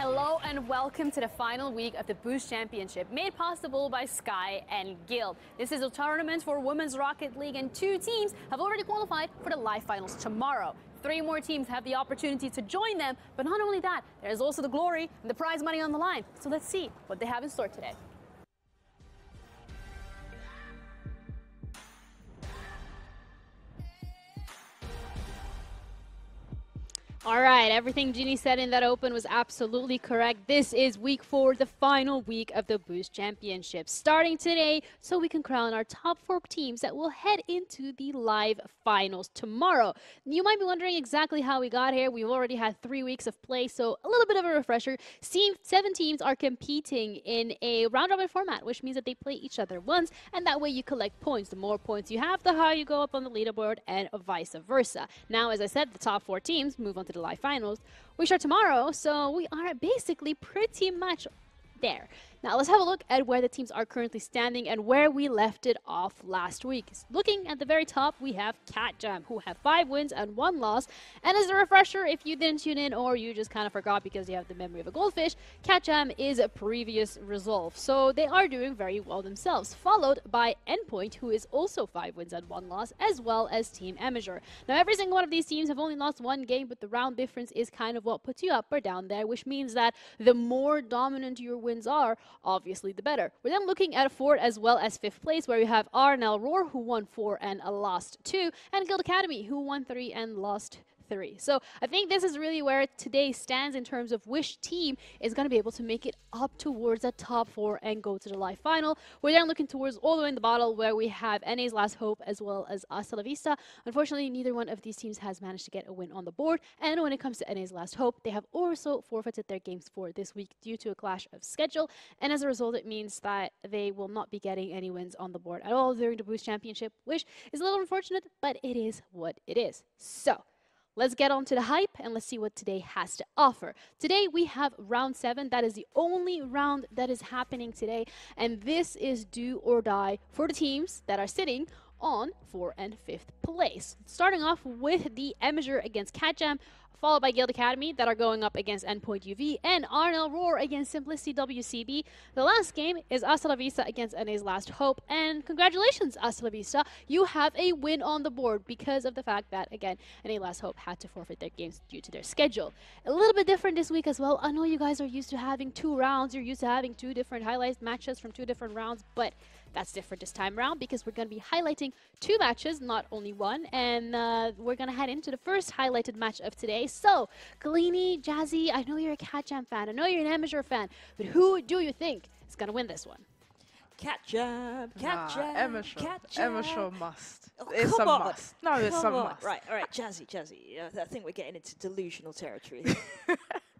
Hello and welcome to the final week of the Boost Championship, made possible by Sky and Guild. This is a tournament for Women's Rocket League, and 2 teams have already qualified for the live finals tomorrow. 3 more teams have the opportunity to join them, but not only that, there's also the glory and the prize money on the line. So let's see what they have in store today. All right, everything Ginny said in that open was absolutely correct. This is week 4, the final week of the Boost Championship, starting today so we can crown our top 4 teams that will head into the live finals tomorrow. You might be wondering exactly how we got here. We've already had 3 weeks of play, so a little bit of a refresher. 7 teams are competing in a round-robin format, which means that they play each other once, and that way you collect points. The more points you have, the higher you go up on the leaderboard, and vice versa. Now, as I said, the top 4 teams move on to the live finals. We start tomorrow, so we are basically pretty much there. Now let's have a look at where the teams are currently standing and where we left it off last week. Looking at the very top, we have Catjam, who have 5 wins and 1 loss. And as a refresher, if you didn't tune in or you just kind of forgot because you have the memory of a goldfish, Catjam is a previous resolve. So they are doing very well themselves, followed by Endpoint, who is also 5 wins and 1 loss, as well as Team Amateur. Now every single one of these teams have only lost 1 game, but the round difference is kind of what puts you up or down there, which means that the more dominant your wins are, obviously the better. We're then looking at 4th as well as 5th place, where we have RNL Roar, who won 4 and lost 2, and Guild Academy, who won 3 and lost 3. So I think this is really where today stands in terms of which team is going to be able to make it up towards the top 4 and go to the live final. We're then looking towards all the way in the bottle, where we have NA's Last Hope as well as Hasta La Vista. Unfortunately, neither one of these teams has managed to get a win on the board, and when it comes to NA's Last Hope, they have also forfeited their games for this week due to a clash of schedule, and as a result it means that they will not be getting any wins on the board at all during the Boost Championship, which is a little unfortunate, but it is what it is. So let's get on to the hype and let's see what today has to offer. Today we have round 7. That is the only round that is happening today, and this is do or die for the teams that are sitting on 4th and 5th place. Starting off with the Amateur against Catjam, followed by Guild Academy that are going up against Endpoint UV, and RNL Roar against Simplicity WCB. The last game is Hasta La Vista against NA's Last Hope, and congratulations, Hasta La Vista. You have a win on the board because of the fact that, again, NA Last Hope had to forfeit their games due to their schedule. A little bit different this week as well. I know you guys are used to having 2 rounds. You're used to having 2 different highlight matches from 2 different rounds, but that's different this time around because we're going to be highlighting 2 matches, not only 1, and we're going to head into the first highlighted match of today. So, Galini, Jazzy, I know you're a Catjam fan, I know you're an Amateur fan, but who do you think is going to win this one? Catjam, Catjam, Amateur. Catjam. Amateur must. Oh, It's a come on. must. No, it's a Come on. must. Right, all right, Jazzy. I think we're getting into delusional territory here.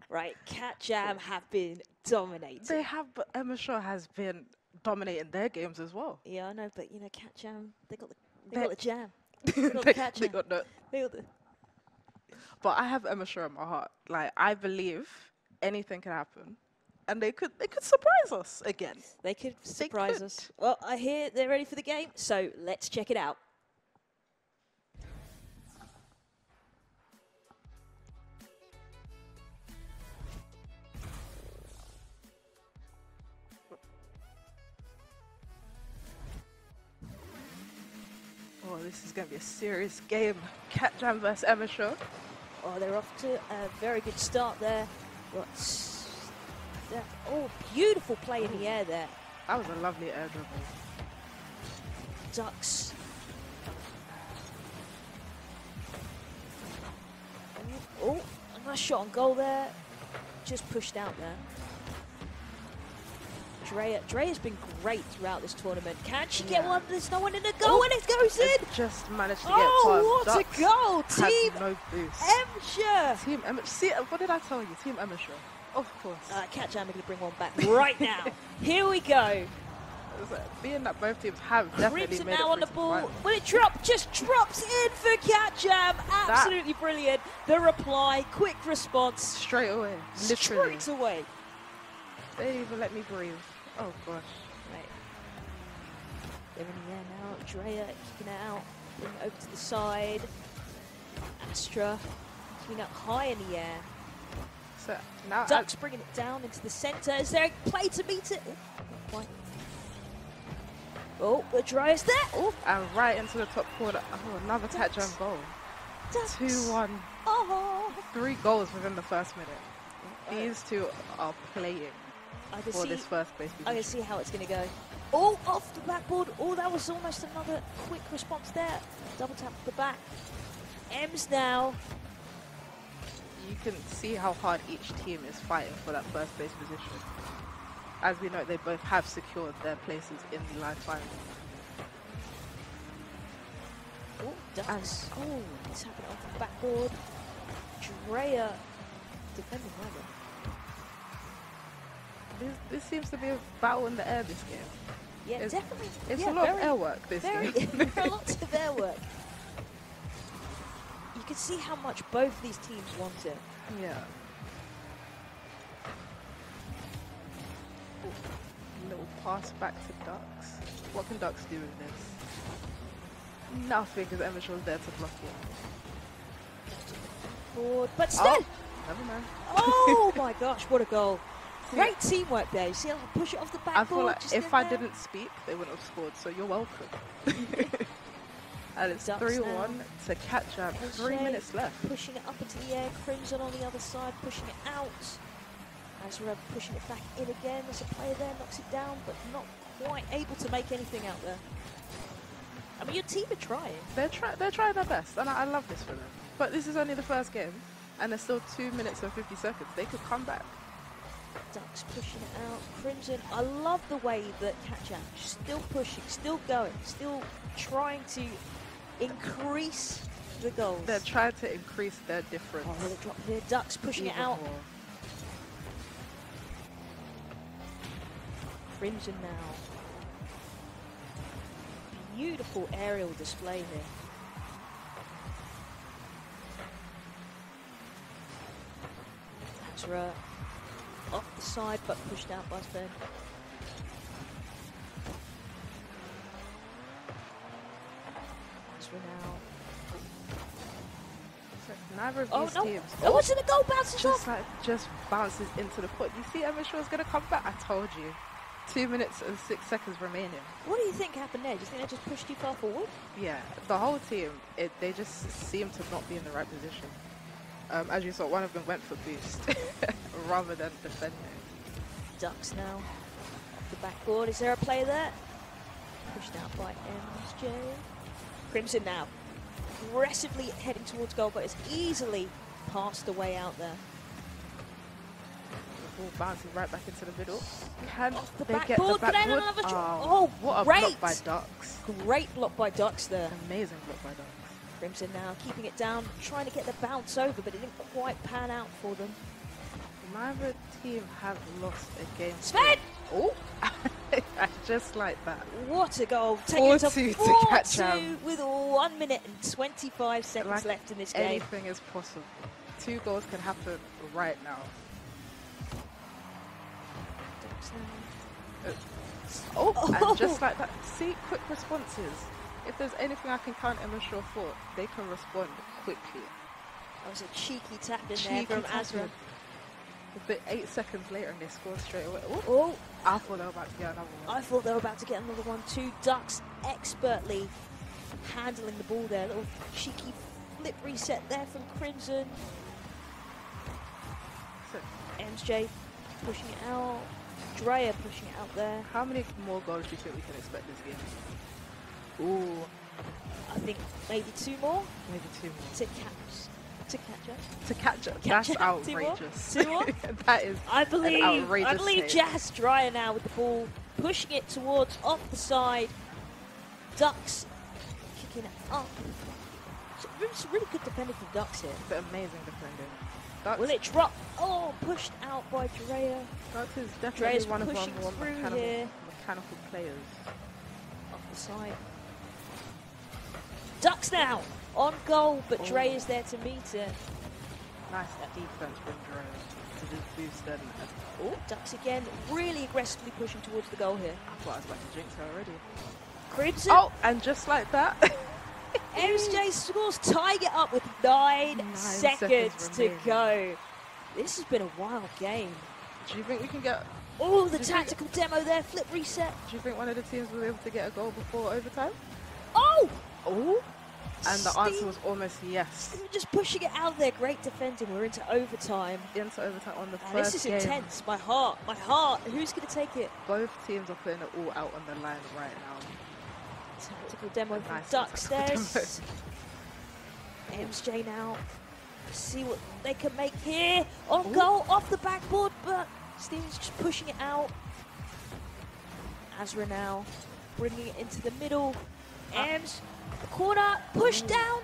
Right, Catjam have been dominating. They have, but Amateur has been dominating their games as well. Yeah, I know, but you know, Catjam, they got the jam. They got the they Catjam. got the. They got the. But I have Amateur in my heart. Like, I believe anything can happen, and they could surprise us again. They could surprise us. Well, I hear they're ready for the game, so let's check it out. Oh, this is going to be a serious game. Catjam versus Amateur. Oh, they're off to a very good start there. Oh, beautiful play in the air there. That was a lovely air dribble. Ducks. Oh, a nice shot on goal there. Just pushed out there. Drea's been great throughout this tournament. Can she get one? There's no one in the goal, and it goes in. Just managed to get Oh, past. what a goal! Team no boost. Amateur. Team Amateur. See, what did I tell you? Team Amateur. Of course. Catjam are going to bring one back right now. Here we go. Being that both teams have definitely Crimson made now it on the through to ball. final. Will it drop? Just drops in for Catjam. Absolutely brilliant. The reply, quick response. Straight away. Literally. Straight away. They didn't even let me breathe. Oh gosh. Right. They're in the air now. Drea kicking it out. Bring it over to the side. Astra kicking up high in the air. So now Ducks bringing it down into the centre. Is there a play to meet it? Oh, not quite. Oh, the Dryer's there. Oh, and right into the top corner. Oh, another Ducks. catch and goal. Ducks. 2-1. Oh. 3 goals within the first minute. Oh. These two are playing I can for see. this first place I can position. see how it's going to go. Oh, off the backboard. Oh, that was almost another quick response there. Double tap to the back. Ems now. You can see how hard each team is fighting for that first place position. As we know, they both have secured their places in the live final. Oh, Ducks. Oh, it's happening off the backboard. Drea defending well. This seems to be a battle in the air this game. Yeah, It's- definitely. It's yeah, a lot very, of air work this very, game. there are lots of air work. You can see how much both these teams want it. Yeah. Little pass back to Ducks. What can Ducks do with this? Nothing, because Emershaw's there to block it. Forward, but still. Oh, never mind. Oh my gosh, what a goal. Great teamwork there. You see how to push it off the backboard? I feel like just if in I there? didn't speak, they wouldn't have scored, so you're welcome. And it's Ducks 3-1 now. to catch up. And 3 Shay minutes left. Pushing it up into the air. Crimson on the other side, pushing it out. Azra pushing it back in again. There's a player there, knocks it down, but not quite able to make anything out there. I mean, your team are trying. They're trying their best, and I love this for them. But this is only the first game, and there's still 2 minutes and 50 seconds. They could come back. Ducks pushing it out. Crimson, I love the way that Catch-Up still pushing, still going, still trying to increase the goals. They're trying to increase their difference. Oh, the drop here. Ducks pushing it even out. more. Crimson now. Beautiful aerial display here. Azra off the side but pushed out by Sven. Azra now. So neither of Oh these no! teams. Oh, what's in the goal? Bounces off! Just bounces into the foot. You see, Emershaw's going to come back. I told you. 2 minutes and 6 seconds remaining. What do you think happened there? Do you think they just pushed too far forward? Yeah, the whole team, they just seem to not be in the right position. As you saw, one of them went for boost rather than defending. Ducks now. Off the backboard. Is there a play there? Pushed out by MJ. Crimson now. Aggressively heading towards goal, but it's easily passed away out there. The ball bouncing right back into the middle. Can Off the they get the backboard. Can they backboard? another shot? Oh, what a great! block by Ducks. Great block by Ducks there. Amazing block by Ducks. Crimson now keeping it down, trying to get the bounce over, but it didn't quite pan out for them. Neither team have lost a game. Sven! Oh, just like that. What a goal. Taking it to 4-2 to 4-2 catch up. with 1 minute and 25 seconds Like left in this game. Anything is possible. 2 goals can happen right now. Ducks now. Oh, and just like that. See, quick responses. If there's anything I can count Emershaw for, they can respond quickly. That was a cheeky tap in Cheeky there from tap Azra. in. But 8 seconds later and they score straight away. Oh, Oh, I thought they were about to get another one. I thought they were about to get another one too. Ducks expertly handling the ball there. Little cheeky flip reset there from Crimson. So, MJ pushing it out. Drea pushing it out there. how many more goals do you think we can expect this game? Ooh, I think maybe 2 more Maybe 2 more. to catch up. To catch up, Catch that's up. 2 more? outrageous. 2 more? That is I believe outrageous take. Jazz Drea now with the ball, pushing it towards off the side. Ducks kicking it up. It's really good defending from Ducks here. But amazing defending. Ducks, Will it drop? Oh, pushed out by Drea. Ducks is definitely Drea's one of our pushing more through mechanical, here. mechanical players. Off the side. Ducks now on goal, but Dre is there to meet it. Nice defense from Dre to just boost them. Oh, Ducks again, really aggressively pushing towards the goal here. I thought I was about to jinx her already. Crimson. Oh, and just like that. MJ scores, tying it up with 9 seconds to remaining. go. This has been a wild game. Do you think we can get... Oh, the tactical demo there, flip reset. Do you think one of the teams will be able to get a goal before overtime? Oh! Oh! And the answer was almost yes. They were just pushing it out there. Great defending. We're into overtime. Into overtime on the first This is game. intense. My heart. My heart. Who's going to take it? Both teams are putting it all out on the line right now. Tactical demo from Nice Ducks there. demo. MJ now. See what they can make here. On goal, off the backboard, but Steven's just pushing it out. Azra now bringing it into the middle. Ems, the corner, push down.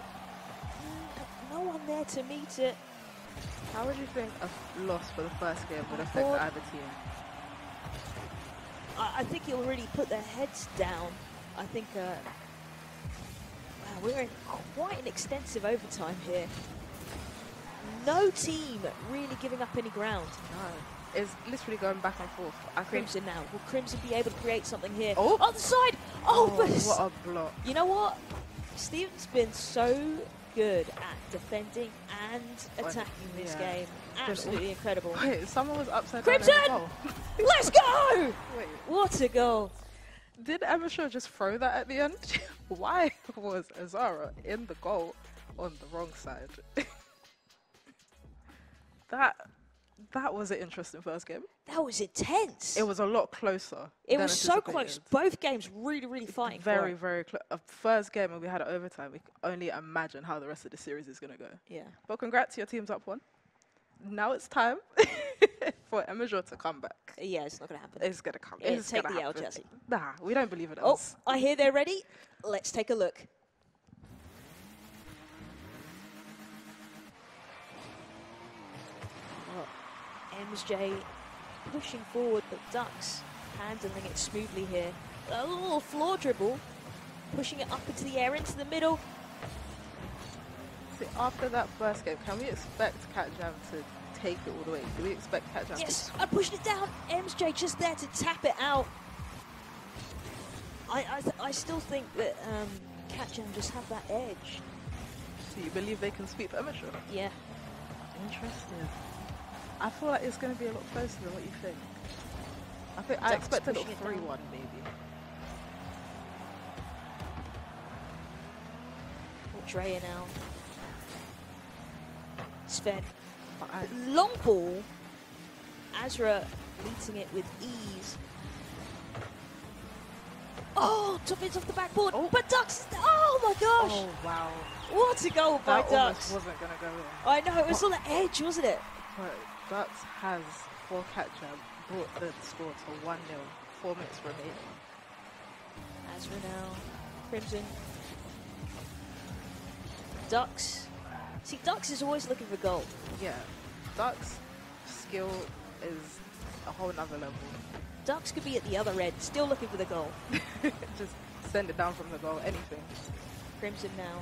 No one there to meet it. How would you think a loss for the first game would affect either team? I think it'll really put their heads down. I think wow, we're in quite an extensive overtime here. No team really giving up any ground. No, it's literally going back and forth. Crimson now. Will Crimson be able to create something here? Oh, on the side! Oh, but what a block. You know what? Steven's been so good at defending and attacking this game. Absolutely incredible. Wait, someone was upside Crimson! down. Let's go! Wait. What a goal. Did Amateur just throw that at the end? Why was Azara in the goal on the wrong side? That was an interesting first game. That was intense. It was a lot closer. It was so close. Both games really fighting. Very close. A first game and we had it overtime. We can only imagine how the rest of the series is going to go. Yeah. But congrats, your team's up 1. Now it's time for Amateur to come back. Yeah, it's not going to happen. It's going to come. Yeah, It's take gonna the L, happen. Jesse. Nah, we don't believe it Oh, else. I hear they're ready. Let's take a look. MJ pushing forward, but Ducks handling it smoothly here. A little floor dribble, pushing it up into the air, into the middle. See, after that first game, can we expect Catjam to take it all the way? Do we expect Catjam Yes, I pushed it down. MJ just there to tap it out. I still think that Catjam just have that edge. Do you believe they can sweep Amateur? Yeah. Interesting. I feel like it's going to be a lot closer than what you think. I Ducks expected a pushing it 3-1 down. maybe. Drea now. Sven. But Long ball. Azra meeting it with ease. Oh, took it off the backboard. Oh. But Ducks. Oh my gosh. Oh, wow. What a goal by That Ducks. almost wasn't going to go in. I know, it was on the edge, wasn't it? But Ducks has, for Catjam, brought the score to 1-0. 4 minutes remaining. Azra now. Crimson. Ducks. See, Ducks is always looking for goal. Yeah. Ducks' skill is a whole nother level. Ducks could be at the other end, still looking for the goal. Just send it down from the goal, anything. Crimson now.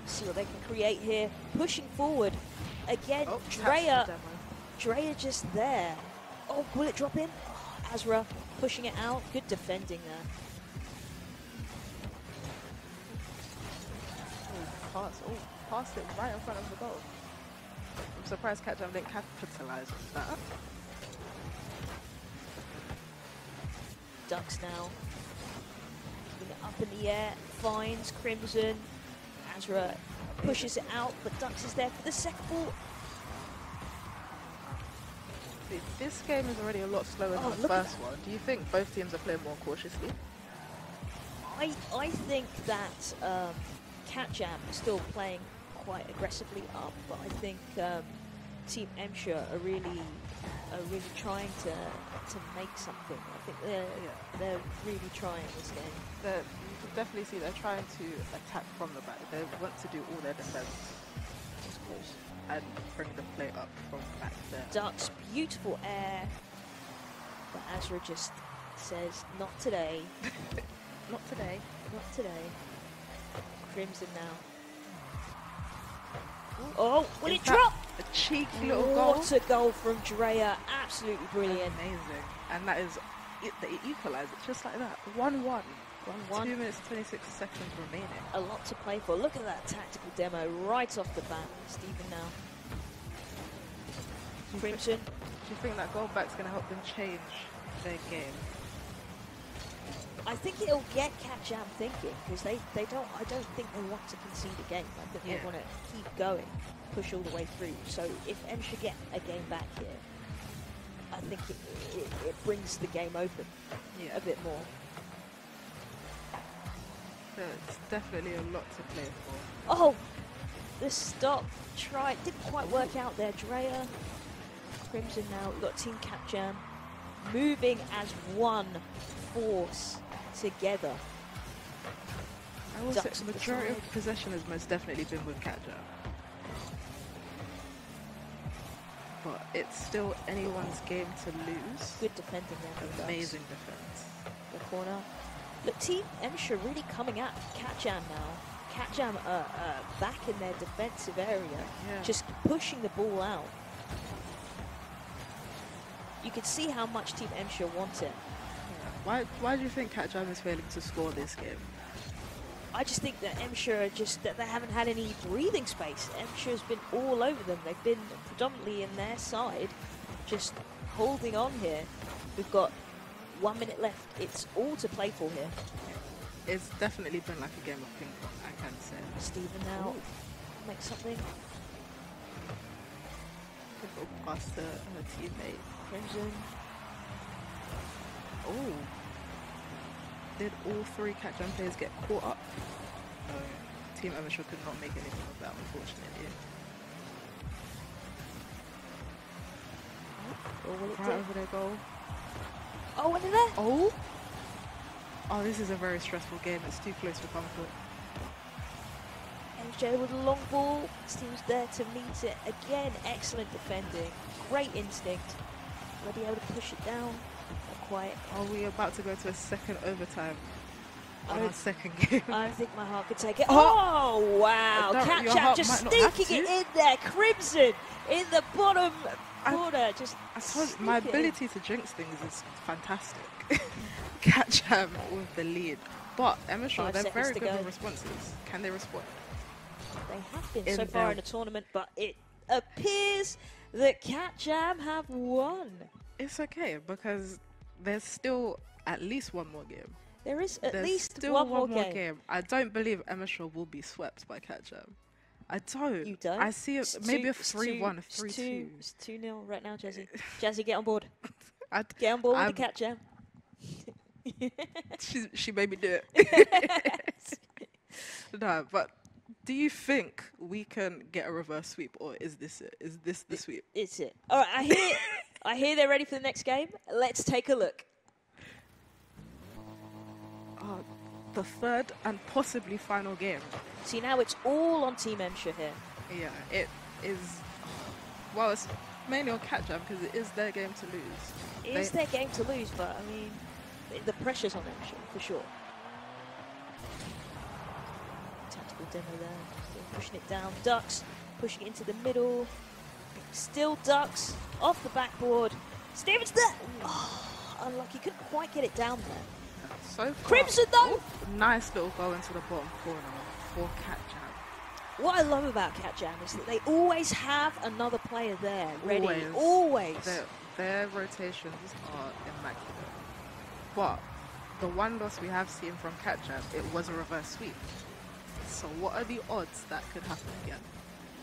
See what they can create here. Pushing forward. Again, Oh, Drea just there. Oh, will it drop in? Oh, Azra pushing it out. Good defending there. Passed it right in front of the goal. I'm surprised Catjam didn't capitalize on that. Ducks now. Keeping it up in the air. Finds Crimson. Azra pushes it out, but Ducks is there for the second ball. See, this game is already a lot slower than the first one. Do you think both teams are playing more cautiously? I think that Catjam is still playing quite aggressively up, but I think Team Emsha are really trying to make something. I think they're really trying this game. You can definitely see they're trying to attack from the back. They want to do all their defense and bring the play up from back there. Ducks, beautiful air, but Azra just says, not today. Not today. Not today. Crimson now. Oh, will it drop? A cheeky little goal. What a goal from Drea. Absolutely brilliant. Amazing. And that is it. They equalise it just like that. 1-1. 1-1. 2 minutes, 26 seconds remaining. A lot to play for. Look at that tactical demo right off the bat. Stephen now. Crimson. Do you think that goal back's going to help them change their game? I think it'll get Catjam thinking, because I don't think they want to concede a game. I think they want to keep going, push all the way through. So if M should get a game back here, I think it brings the game open a bit more. There's definitely a lot to play for. Oh, the stop try didn't quite work out there. Drea, Crimson now. We've got Team Catjam moving as one force together. I will say the majority of possession has most definitely been with Catjam. But it's still anyone's game to lose. Good defending there. Amazing defense. The corner. Look, Team Emsha really coming at Catjam now. Catjam back in their defensive area, just pushing the ball out. You can see how much Team Emsha want it. Why do you think Catjam is failing to score this game? I just think that Emsha that they haven't had any breathing space. Emsha has been all over them. They've been predominantly in their side, just holding on here. We've got 1 minute left. It's all to play for here. It's definitely been like a game of ping pong, I can say. Steven now makes something. Good little pass to her teammate. Crimson. Oh. Did all three Catjam players get caught up? No. Team Amateur could not make anything of that, unfortunately. Right over their goal. Oh, under there. Oh. Oh, this is a very stressful game. It's too close for comfort. MJ with a long ball. His team's there to meet it. Again, excellent defending. Great instinct. Will they be able to push it down? Not quite. Are we about to go to a second overtime on our second game? I think my heart could take it. Oh, wow. Catjam just sneaking it in there. Crimson in the bottom corner. My ability to jinx things is fantastic. Catjam with the lead. But Emma Shaw, they're very good with responses. Can they respond? They have been so far in the tournament, but it appears that Catjam have won. It's okay, because there's still at least one more game. There is at least still one more game. I don't believe Emma Shaw will be swept by Catjam. I don't. You don't? I see it maybe a 3-1, a 3-2. It's 2-0 right now, Jazzy. Jazzy, get on board. Get on board with the Catjam. She made me do it. No, but do you think we can get a reverse sweep, or is this it? Is this the sweep? It's it. All right, I hear they're ready for the next game. Let's take a look. The third and possibly final game. See, now it's all on Team Emsha here. Yeah, it is. Well, it's mainly on Catjam because it is their game to lose. It is their game to lose, but I mean, the pressure's on Emsha for sure. Tactical demo there, still pushing it down. Ducks pushing it into the middle. Still Ducks off the backboard. Stevens there. Oh, unlucky, couldn't quite get it down there. So far, Crimson though. Nice little goal into the bottom corner for Catjam. What I love about Catjam is that they always have another player there ready. Always. Their rotations are immaculate. But the one loss we have seen from Catjam, it was a reverse sweep. So what are the odds that could happen again?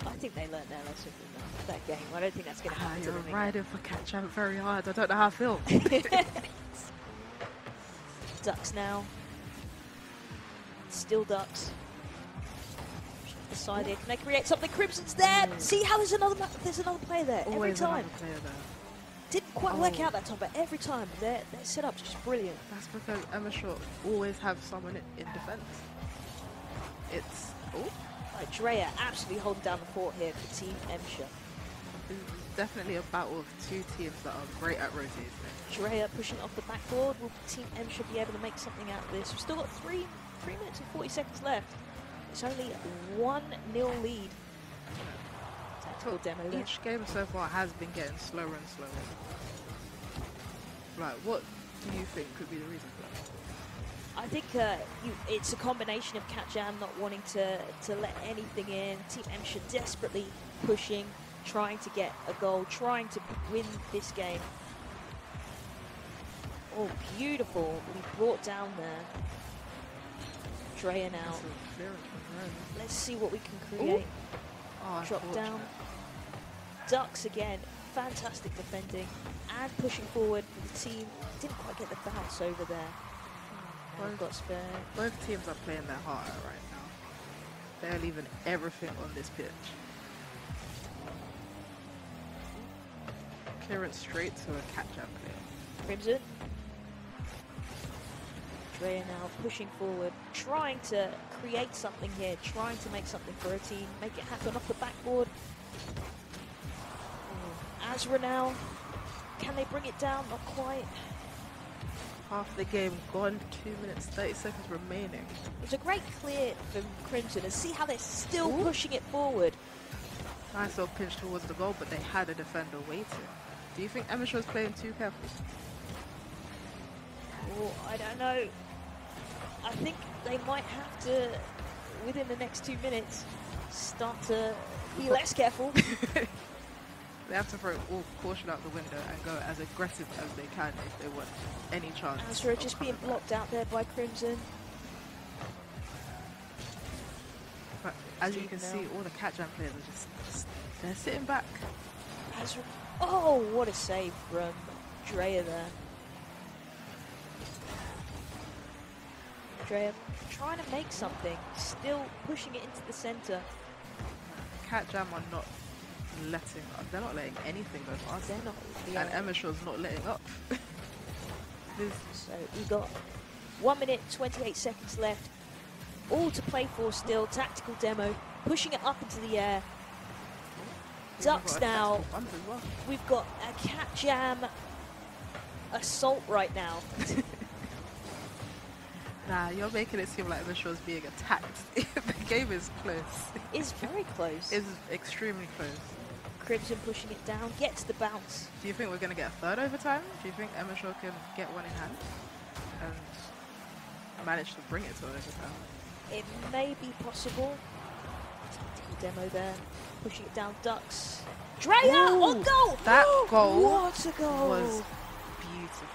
I think they learned their lesson from that game. I don't think that's going to happen. You're riding for Catjam very hard. I don't know how I feel. Ducks now. Still Ducks. The side here. Can they create something? Crimson's there. See how there's another player there every time. Another player there. Didn't quite work out that time, but every time their setup's just brilliant. That's because Emma Shaw always have someone in defense. It's Like Drea absolutely holding down the fort here for Team Emsha. It's definitely a battle of two teams that are great at rotating. Drea pushing off the backboard. Will Team Emsha be able to make something out of this? We've still got 3 minutes and 40 seconds left. It's only 1-0 lead. Tactical demo there. Each game so far has been getting slower and slower. Right, what do you think could be the reason for that? I think it's a combination of Catjam not wanting to let anything in. Team Emsha desperately pushing. trying to get a goal, trying to win this game. Oh, beautiful. We brought down there. Drea now. Let's see what we can create. Oh, Drop down. Ducks again. Fantastic defending and pushing forward for the team. Didn't quite get the bounce over there. One got spared. Both teams are playing their heart out right now. They're leaving everything on this pitch. Clearance straight to a catch-up player. Crimson. Drea now pushing forward, trying to create something here, trying to make something for a team, make it happen off the backboard. Azra now, can they bring it down? Not quite. Half the game gone, 2 minutes, 30 seconds remaining. It was a great clear from Crimson, and see how they're still pushing it forward. Nice little pinch towards the goal, but they had a defender waiting. Do you think Emisha was playing too careful? Oh, I don't know. I think they might have to, within the next 2 minutes, start to be less careful. They have to throw all caution out the window and go as aggressive as they can if they want any chance. Azra just being blocked out there by Crimson. But as you can see, all the catch-up players are just, they're sitting back. Azra, oh, what a save from Drea there. Drea trying to make something, still pushing it into the center. Catch-up are not letting up. They're not letting anything go past. They're not. And Emishaw's not letting up. So we got 1 minute, 28 seconds left. All to play for still. Tactical demo. Pushing it up into the air. Ducks now. We've got a cat jam assault right now. Nah, you're making it seem like Emishaw's being attacked. The game is close. It's very close. It's extremely close. Crimson pushing it down, gets the bounce. Do you think we're going to get a third overtime? Do you think Emishaw can get one in hand and manage to bring it to overtime? It may be possible. Tactical demo there, pushing it down. Ducks. Drea on goal! That goal what a goal! Was beautiful.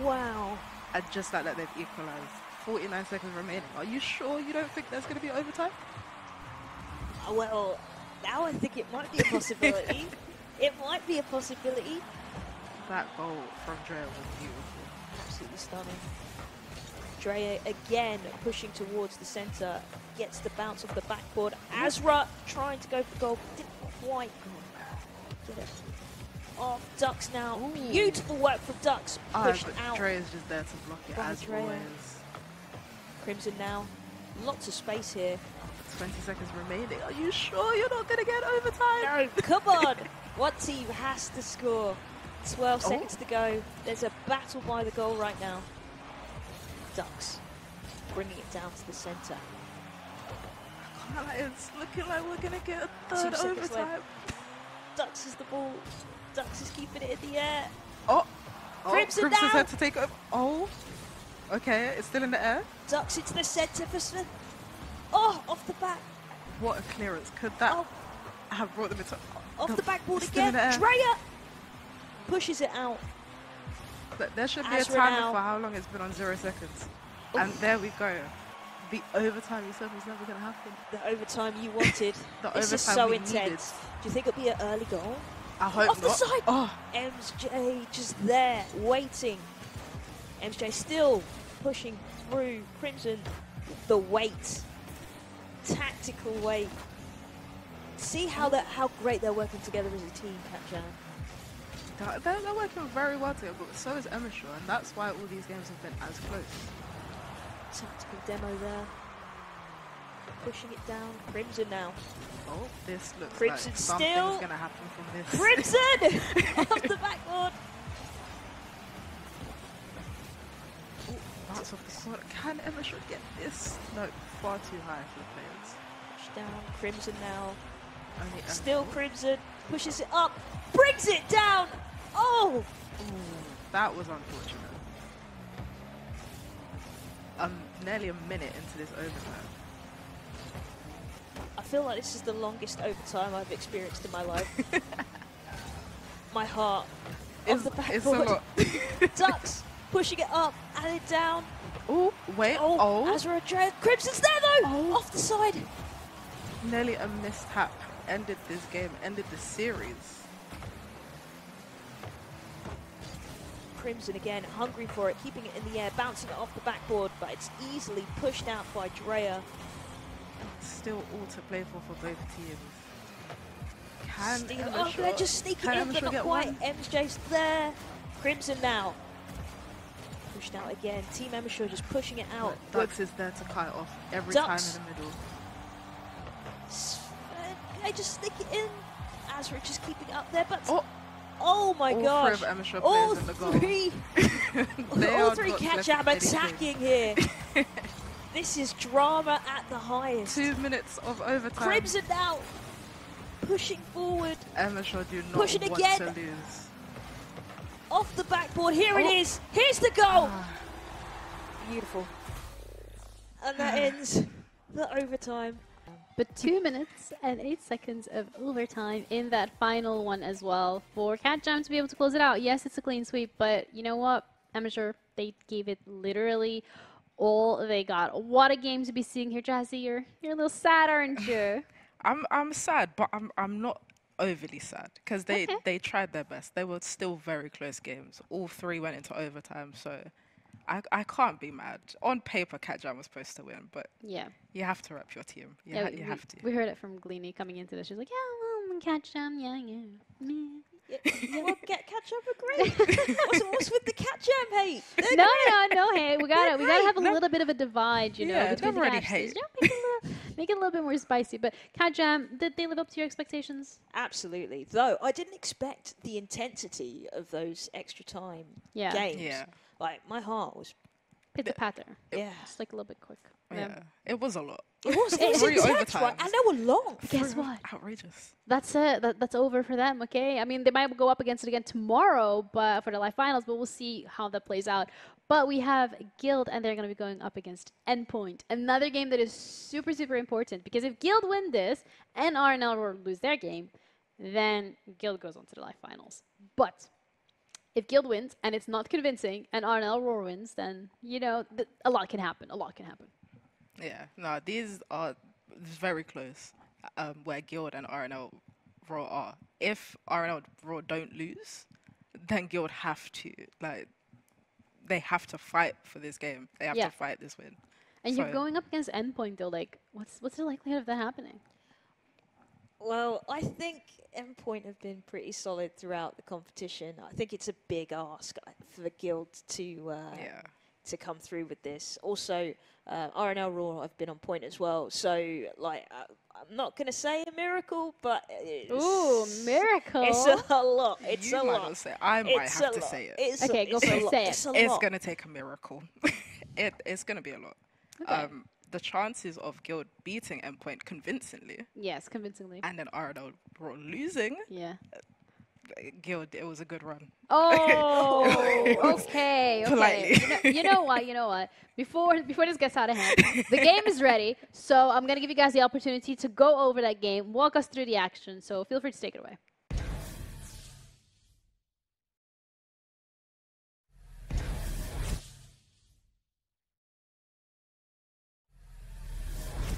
Wow. And just like that, they've equalised. 49 seconds remaining. Are you sure you don't think there's going to be overtime? Well, now I think it might be a possibility. It might be a possibility. That goal from Drea was beautiful. Absolutely stunning. Drea again pushing towards the centre. Gets the bounce off the backboard. Azra trying to go for goal. Didn't quite get it. Off Ducks now. Ooh. Beautiful work from Ducks. Pushed out. Drea's just there to block it as always. Crimson now. Lots of space here. 20 seconds remaining. Are you sure you're not going to get overtime? No, come on. One team has to score. 12 seconds to go. There's a battle by the goal right now. Ducks bringing it down to the centre. It's looking like we're going to get a third overtime. Ducks is the ball. Ducks is keeping it in the air. Crimson's had to take over. Oh, okay, it's still in the air. Ducks into the centre for Smith. Oh, off the back. What a clearance. Could that have brought them into... Off the backboard again. Drea pushes it out. But there should be a timer for how long it's been on 0 seconds. Ooh. And there we go. The overtime you said was never going to happen. The overtime you wanted. This is so intense. Do you think it'll be an early goal? I hope off not. The side. MJ just there, waiting. MJ still pushing through. Crimson, the weight. Tactical weight. See how great they're working together as a team, Katjan. They're working very well together, but so is Emishaw, and that's why all these games have been as close. Tactical demo there. Pushing it down. Crimson now. Oh, this looks Crimson like something's still going to happen from this. Crimson! Off the backboard. Bounce off the corner. Can Emishaw get this? No, far too high for the players. Push down. Crimson now. Still Crimson. Pushes it up. Brings it down. Oh! Ooh, that was unfortunate. Nearly a minute into this overtime. I feel like this is the longest overtime I've experienced in my life. My heart off the backboard. Ducks pushing it up and it down. Oh, wait. Oh. Azra Andrea. Crimson's there though. Oh. Off the side. Nearly a mishap. Ended this game. Ended the series. Crimson again, hungry for it, keeping it in the air, bouncing it off the backboard, but it's easily pushed out by Drea. Still all to play for both teams. They're just sneaking in, but not quite. MJ's there. Crimson now. Pushed out again. Team Emishore just pushing it out. Ducks is there to cut it off every time in the middle. They just stick it in. Azra just keeping it up there, but... Oh my gosh. All three all three catch-up attacking here. This is drama at the highest. 2 minutes of overtime. Crimson now pushing forward. Emishore do not pushing want again. to lose. Off the backboard. Here it is. Here's the goal. Beautiful. And that ends the overtime. But 2 minutes and 8 seconds of overtime in that final one as well for CatJam to be able to close it out. Yes, it's a clean sweep, but you know what? Amateur, they gave it literally all they got. What a game to be seeing here, Jazzy. You're a little sad, aren't you? I'm sad, but I'm not overly sad because they tried their best. They were still very close games. All three went into overtime, so I can't be mad. On paper, CatJam was supposed to win, but yeah, you have to rep your team. You have to. We heard it from Gleany coming into this. She's like, yeah, well, CatJam, yeah. Well, CatJam agree. What's with the CatJam hate? No hate. We gotta have a little bit of a divide, you know, between the hate. Make it a little bit more spicy. But CatJam, did they live up to your expectations? Absolutely. Though I didn't expect the intensity of those extra time games. Yeah. Like, my heart was... Pitter-patter. Yeah. Just like a little bit quick. Yeah. It was a lot. It was intense, right? And they were long. Guess what? Outrageous. That's it. That's over for them, okay? I mean, they might go up against it again tomorrow but for the live finals, but we'll see how that plays out. But we have Guild, and they're going to be going up against Endpoint. Another game that is super, super important, because if Guild win this and RNL lose their game, then Guild goes on to the live finals. But if Guild wins and it's not convincing and RNL Roar wins, then, you know, a lot can happen. A lot can happen. Yeah. No, these are very close where Guild and RNL Roar are. If RNL Roar don't lose, then Guild have to, like, they have to fight for this game. They have to fight this win. And you're going up against Endpoint, though. Like, what's the likelihood of that happening? Well, I think Endpoint have been pretty solid throughout the competition. I think it's a big ask for the Guild to come through with this. Also, RNL Raw have been on point as well. So, like, I'm not going to say a miracle, but ooh, miracle! It's a lot. It's a lot. I might have to say it. Okay, go for it. Say it. It's going to take a miracle. It's going to be a lot. Okay. The chances of Guild beating Endpoint convincingly. Yes, convincingly. And then RNL losing. Yeah. Guild, it was a good run. Oh, okay. You know what? Before this gets out of hand, the game is ready. So I'm going to give you guys the opportunity to go over that game, walk us through the action. So feel free to take it away.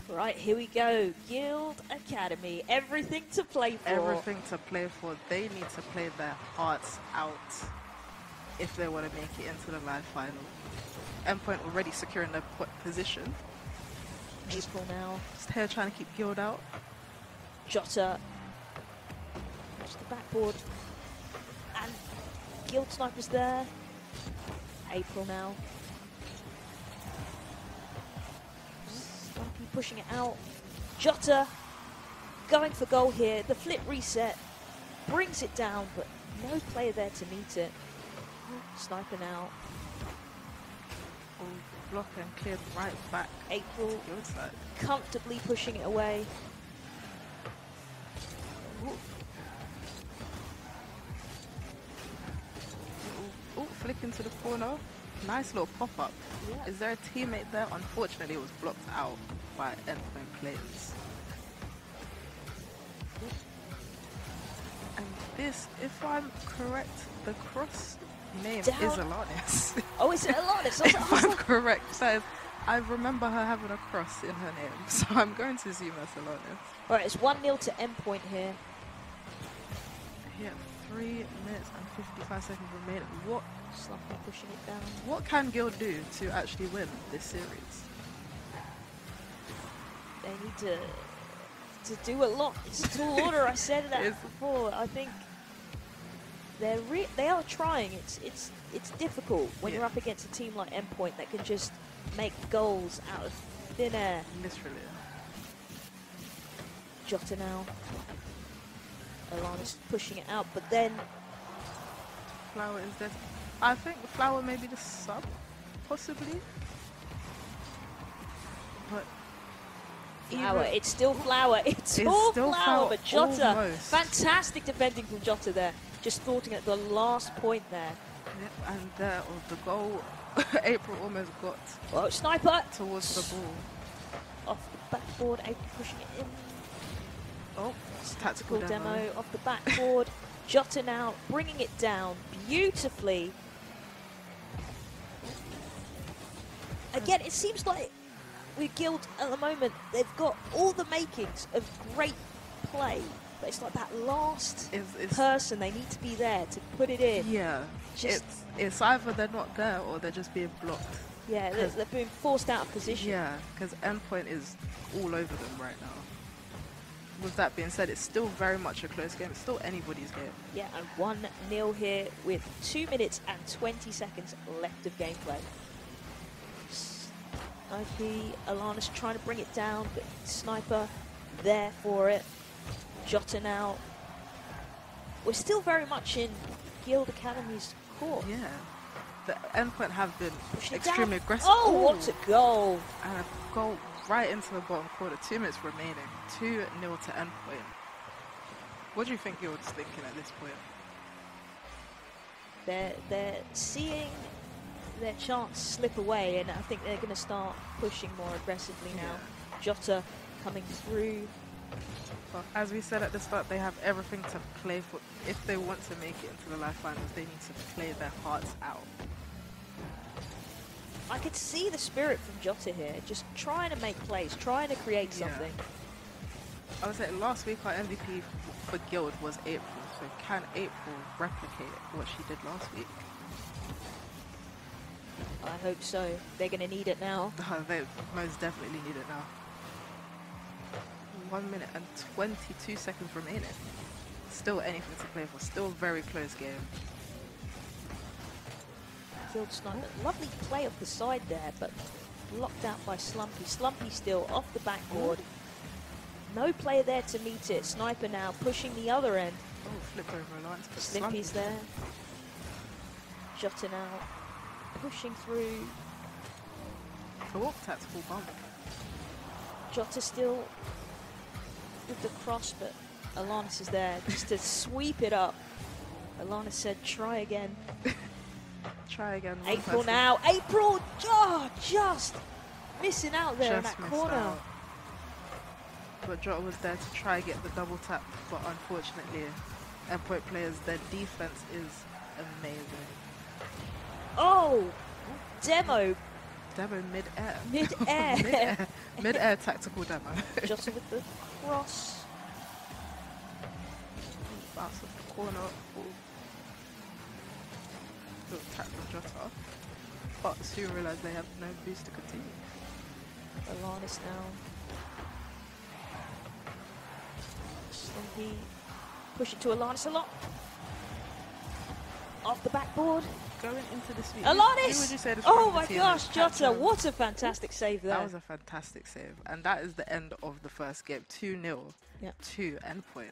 Right, here we go. Guild Academy. Everything to play for. Everything to play for. They need to play their hearts out if they want to make it into the live final. Endpoint already securing their position. April now. Just here trying to keep Guild out. Jota. Watch the backboard. And Guild Sniper's there. April now. Pushing it out. Jota going for goal here. The flip reset brings it down, but no player there to meet it. Sniper now. Oh, block and cleared right back. April comfortably pushing it away. Oh, flick into the corner. Nice little pop-up. Yeah. Is there a teammate there? Unfortunately, it was blocked out by Endpoint players. this, if I'm correct, the cross name Down. is Alanis. Oh, is it Alanis? If I'm correct, so I remember her having a cross in her name, so I'm going to assume that's Alanis. Alright, it's 1-0 to Endpoint here. Yeah, 3 minutes and 55 seconds remaining. Slumpy pushing it down. What can Guild do to actually win this series? They need to do a lot. It's a tall order. I said that before. I think they are trying. It's difficult when you're up against a team like Endpoint that can just make goals out of thin air. Literally. Jota now. Alana's pushing it out, but then Flower is dead. I think Flower may be the sub, possibly. But Flower, it's still Flower. It's all Flower, but Jota, almost. Fantastic defending from Jota there. Just thwarting at the last point there. Yep, and there, the goal, April almost got Well, Sniper towards the ball. Off the backboard, April pushing it in. Oh, Tactical demo off the backboard. Jota now bringing it down beautifully. Again, it seems like with Guild at the moment, they've got all the makings of great play, but it's like that last person, they need to be there to put it in. Yeah, it's either they're not there or they're just being blocked. Yeah, they're being forced out of position. Yeah, because Endpoint is all over them right now. With that being said, it's still very much a close game. It's still anybody's game. Yeah, and 1-0 here with 2 minutes and 20 seconds left of gameplay. IP, Alana's trying to bring it down, but Sniper there for it. Jota now. We're still very much in Guild Academy's court. Yeah. The Endpoint have been Pushing extremely aggressive. Oh, what a goal! And a goal right into the bottom quarter. 2 minutes remaining. 2-0 to Endpoint. What do you think Guild's thinking at this point? They're seeing their chance slip away, and I think they're going to start pushing more aggressively now. Jota coming through. Well, as we said at the start, they have everything to play for. If they want to make it into the live finals, they need to play their hearts out. I could see the spirit from Jota here, just trying to make plays, trying to create something. I would say last week our MVP for Guild was April, so can April replicate what she did last week? I hope so. They're going to need it now. They most definitely need it now. 1 minute and 22 seconds remaining. Still anything to play for. Still a very close game. Guild Sniper. Lovely play off the side there, but blocked out by Slumpy. Slumpy still off the backboard. No player there to meet it. Sniper now pushing the other end. Oh, flip over Alliance. Slippy's there. Jota now pushing through. Oh, tactical bump. Jota still with the cross, but Alanis is there just to sweep it up. Alanis said, try again. Try again. April now. April just missing out there in that corner. Out. But Jota was there to try get the double tap, but unfortunately, Endpoint players, their defense is amazing. Oh, demo mid-air. Mid-air. Mid-air tactical demo. Jota with the cross. Bounce off the corner. Little tap from Jota. But soon realised they have no boost to continue. Alanis now. Slumpy push it to Alanis a lot. Off the backboard. Going into the sweep. Alanis! Who would you say the oh my team gosh, is? Jota, what a fantastic save there. That was a fantastic save. And that is the end of the first game. 2-0 to Endpoint.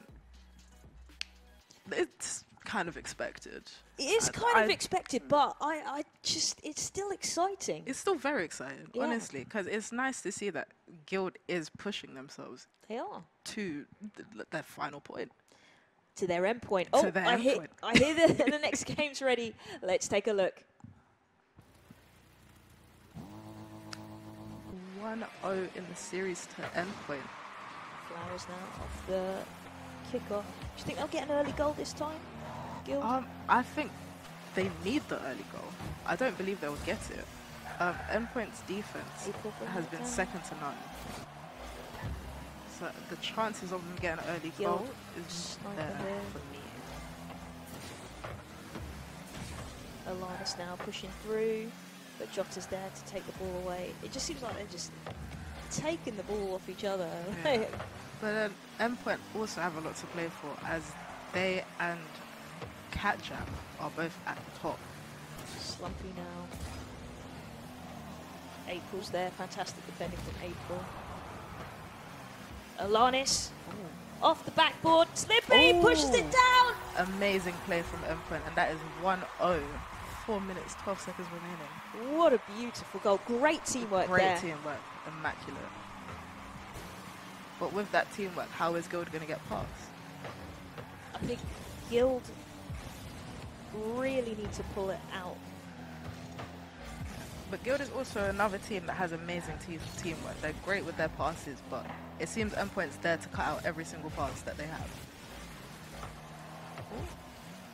It's kind of expected. It is kind of expected, but I just, it's still exciting. It's still very exciting, honestly, because it's nice to see that Guild is pushing themselves. They are. To their final point. To their end point. Oh, I hear the next game's ready. Let's take a look. 1-0 in the series to Endpoint. Flowers now off the kickoff. Do you think they'll get an early goal this time, Guild? I think they need the early goal. I don't believe they'll get it. Endpoint's defense has been second to none. So the chances of them getting an early goal is there for me. Alana's now pushing through, but Jota's there to take the ball away. It just seems like they're just taking the ball off each other. Yeah. But Endpoint also have a lot to play for, as they and Catjam are both at the top. Slumpy now. April's there, fantastic defending from April. Alanis off the backboard, Slippy pushes it down. Amazing play from Endpoint, and that is 1-0. 4 minutes, 12 seconds remaining. What a beautiful goal. Great teamwork there. Great teamwork. Immaculate. But with that teamwork, how is Guild going to get past? I think Guild really need to pull it out. But Guild is also another team that has amazing teamwork. They're great with their passes, but it seems Endpoint's there to cut out every single pass that they have.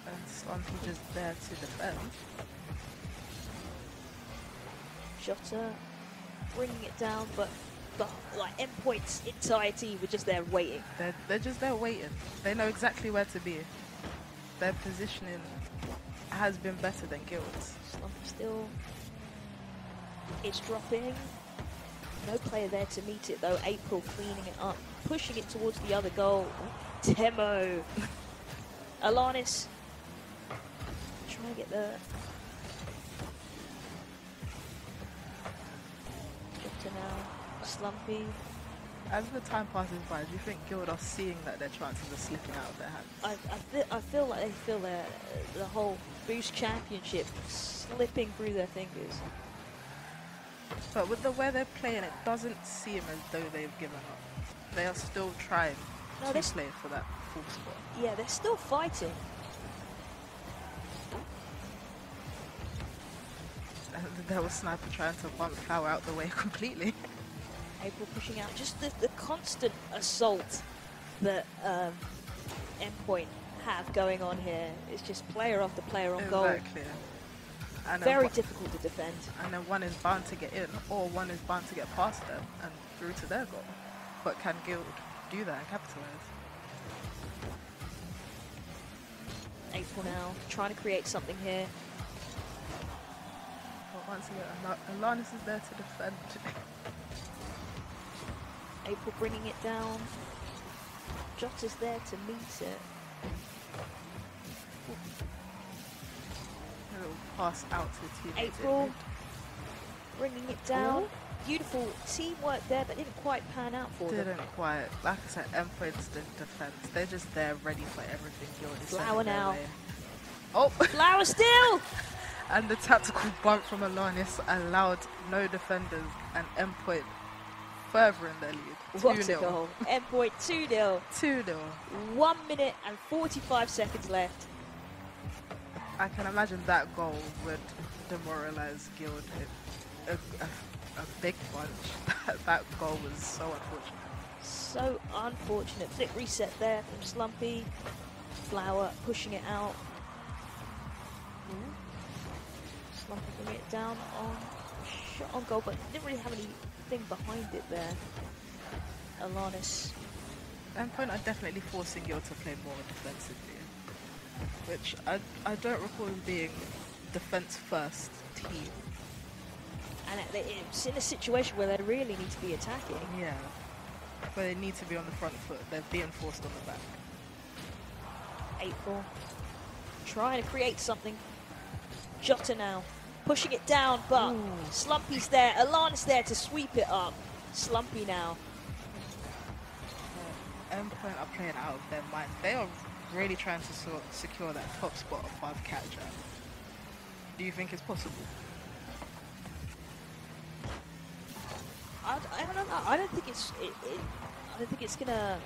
And Slumpy just there to defend. Jota bringing it down, but like Endpoint's entire team were just there waiting. They're just there waiting. They know exactly where to be. Their positioning has been better than Guild's. Slumpy still. It's dropping. No player there to meet it though. April cleaning it up, pushing it towards the other goal. Temo. Alanis. Trying to get the. Jota now. Slumpy. As the time passes by, do you think Guild are seeing that their chances are slipping out of their hands? I feel like they feel the whole Boost Championship slipping through their fingers. But with the way they're playing, it doesn't seem as though they've given up. They are still trying to play for that full spot. Yeah, they're still fighting. And there was Sniper trying to bump Flower out the way completely. April pushing out. Just the constant assault that Endpoint have going on here. It's just player after player on goal. Exactly. And very difficult to defend. And then one is bound to get in, or one is bound to get past them and through to their goal. But can Guild do that and capitalize? April now trying to create something here. But once again, Alanis is there to defend. April bringing it down. Jota's there to meet it. A little pass out to the team. April bringing it down. Beautiful teamwork there, but didn't quite pan out for them. Didn't quite. Like I said, Endpoint's defense. They're just there ready for everything. Flower now. Oh! Flower still! And the tactical bump from Alanis allowed no defenders and Endpoint further in their lead. What a goal. Endpoint 2-0. 2-0. 1 minute and 45 seconds left. I can imagine that goal would demoralize Guild a big bunch. That goal was so unfortunate. So unfortunate. Flick reset there from Slumpy. Flower pushing it out. Slumpy bringing it down on shot on goal, but didn't really have anything behind it there. Alanis. Endpoint are definitely forcing Guild to play more defensively, which I don't recall as being defense first team. And it's in a situation where they really need to be attacking. Yeah, where they need to be on the front foot. They're being forced on the back. April trying to create something. Jota now pushing it down, but Slumpy's there. Alana's there to sweep it up. Slumpy now. Endpoint are playing out of their mind. They are really trying to secure that top spot above Catjam. Do you think it's possible? I don't know. I don't think it's gonna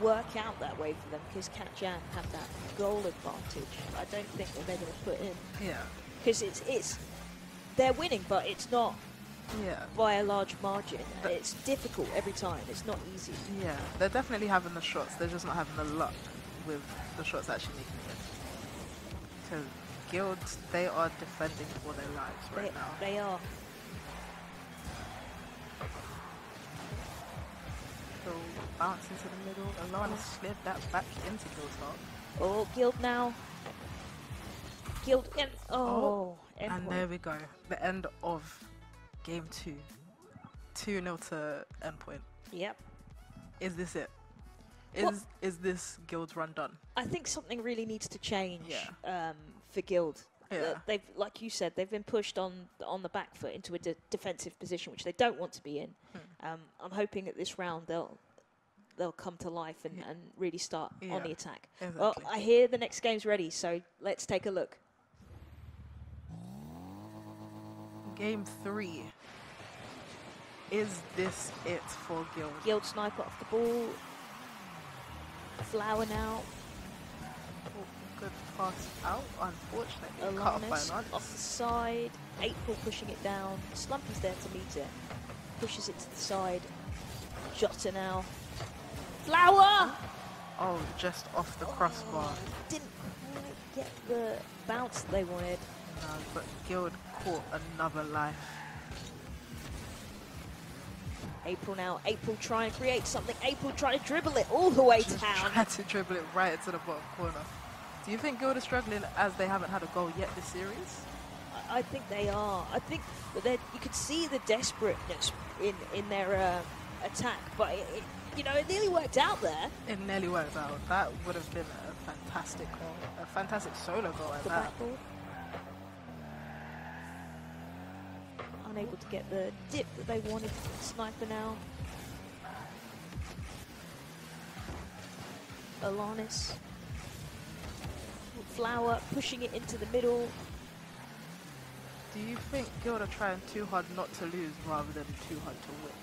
work out that way for them because Catjam have that goal advantage. I don't think that they're gonna put in. Yeah. Because it's they're winning, but it's not Yeah. by a large margin. It's difficult every time. It's not easy. Yeah, they're definitely having the shots. They're just not having the luck with the shots actually making it. Because Guild, they are defending for their lives right now. They are. So bounce into the middle. Alana slid that back into Guild's heart. Oh, Guild now. Guild in. Oh, and there we go. The end of game 2. 2-0 to endpoint. Yep. Is this it? Is this Guild's run done? I think something really needs to change Yeah. for Guild. Yeah. They've, like you said, they've been pushed on the back foot into a defensive position, which they don't want to be in. I'm hoping that this round they'll come to life and really start on the attack. Exactly. Well, I hear the next game's ready, so let's take a look. Game 3. Is this it for Guild? Guild sniper off the ball. Flower now. Oh, good pass out, unfortunately. Cut off by Alanis Alanis. off the side. April pushing it down. Slumpy's there to meet it. Pushes it to the side. Jota now. Flower! Oh, just off the crossbar. Didn't quite get the bounce they wanted. No, but Guild caught another life. April now. April trying to create something. April trying to dribble it all the way Just down. tried to dribble it right into the bottom corner. Do you think Guild is struggling as they haven't had a goal yet this series? I think they are. I think that you could see the desperateness in their attack, but it nearly worked out there. It nearly worked out. That would have been a fantastic goal, a fantastic solo goal at The that. backboard. Unable to get the dip that they wanted. Sniper now. Alanis. Flower pushing it into the middle. Do you think Guild are trying too hard not to lose rather than too hard to win?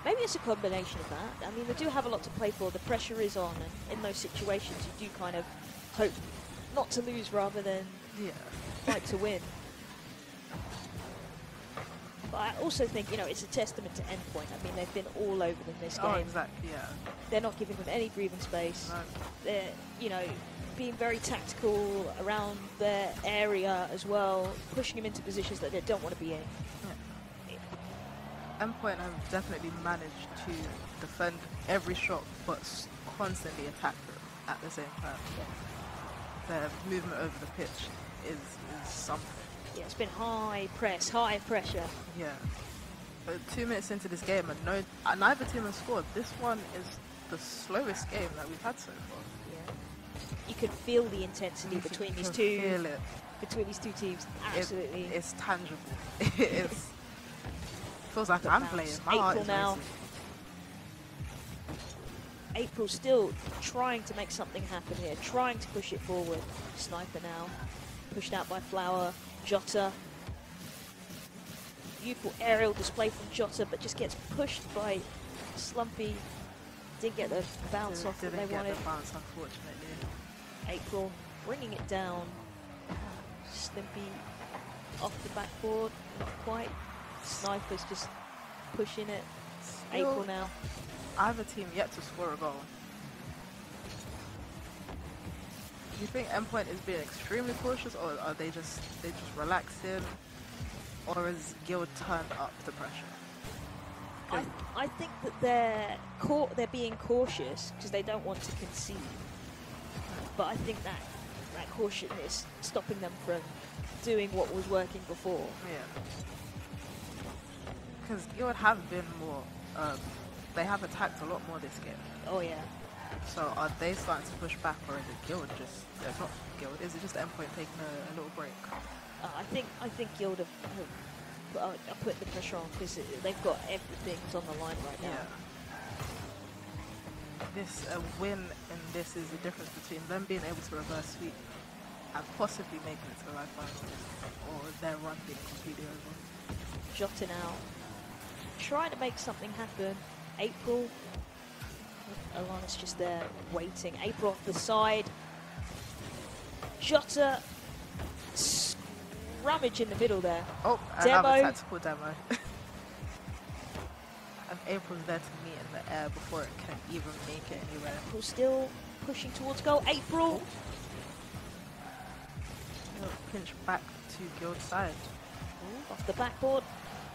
Maybe it's a combination of that. I mean, they do have a lot to play for. The pressure is on, and in those situations, you do kind of hope not to lose rather than fight to win. But I also think, it's a testament to Endpoint. I mean, they've been all over them this game. Oh, exactly, yeah. They're not giving them any breathing space. No. They're, being very tactical around their area as well, pushing them into positions that they don't want to be in. Endpoint have definitely managed to defend every shot, but constantly attack them at the same time. Their movement over the pitch is something. Yeah, it's been high press, high pressure. Yeah. But 2 minutes into this game, and neither team has scored. This one is the slowest game that we've had so far. Yeah. You can feel the intensity between these two. Feel it. Between these two teams, absolutely. It's tangible. It's feels like I'm playing. My heart April is now. racing. April still trying to make something happen here, trying to push it forward. Sniper now, pushed out by Flower. Jota. Beautiful aerial display from Jota, but just gets pushed by Slumpy. Didn't get the bounce off that they wanted. Didn't get the bounce, unfortunately. April bringing it down. Slimpy off the backboard, not quite. Sniper's just pushing it. Still, April now. Either team yet to score a goal. Do you think Endpoint is being extremely cautious, or are they just relaxing, or is Guild turned up the pressure? I think that they're being cautious because they don't want to concede. But I think that caution is stopping them from doing what was working before. Yeah. Because Guild have been more, they have attacked a lot more this game. Oh yeah. So are they starting to push back, or is it Guild just, it's not Guild, is it just Endpoint taking a little break? I think Guild have put the pressure on because they've got everything's on the line right now. Yeah. This win in this is the difference between them being able to reverse sweep and possibly making it to the live finals, or their run being completely over. Jota now, trying to make something happen. April, Alana's just there waiting. April off the side. Jota rummage in the middle there. Oh, Demo. another tactical demo. And April's there to meet in the air before it can even make it anywhere. April still pushing towards goal. April. Pinch back to Guild side. Off the backboard.